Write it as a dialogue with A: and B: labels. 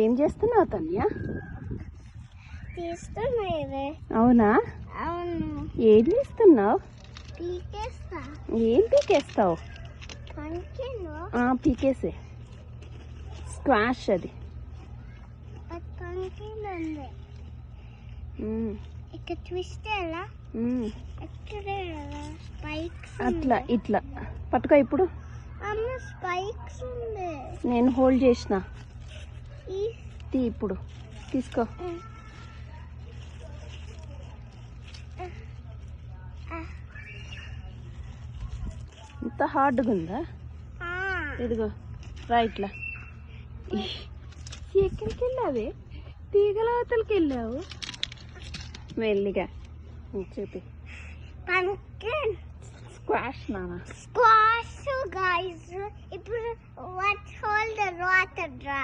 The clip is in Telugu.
A: ఏం చేస్తున్నావు తన్య?
B: తీస్తున్నాయి.
A: అవునా?
B: అవును.
A: ఏం చేస్తున్నావు?
B: పీకేస్తా.
A: ఏం పీకేస్తావు?
B: కంకిలో
A: పీకేసే. స్క్వాష్ అది.
B: కంకిలో ఉంది. ఇక్కడ ట్విస్ట్ ఎలా? ఇక్కడ స్పైక్స్
A: అట్లా ఇట్లా పట్టుకో. ఇప్పుడు
B: అమ్మ స్పైక్స్ ఉంది.
A: నేను హోల్డ్ చేసిన.
B: ఈ
A: ఇప్పుడు తీసుకో. ఇంత హార్డ్గా ఉందా? ఇదిగో రైట్లా. ఎక్కడికి వెళ్ళావే? తీగలవతలకి వెళ్ళావు మెల్లిగా. చూపి.
B: పంకిన్
A: స్క్వాష్ నానా.
B: Squash guys. ఇప్పుడు what hole the water draw.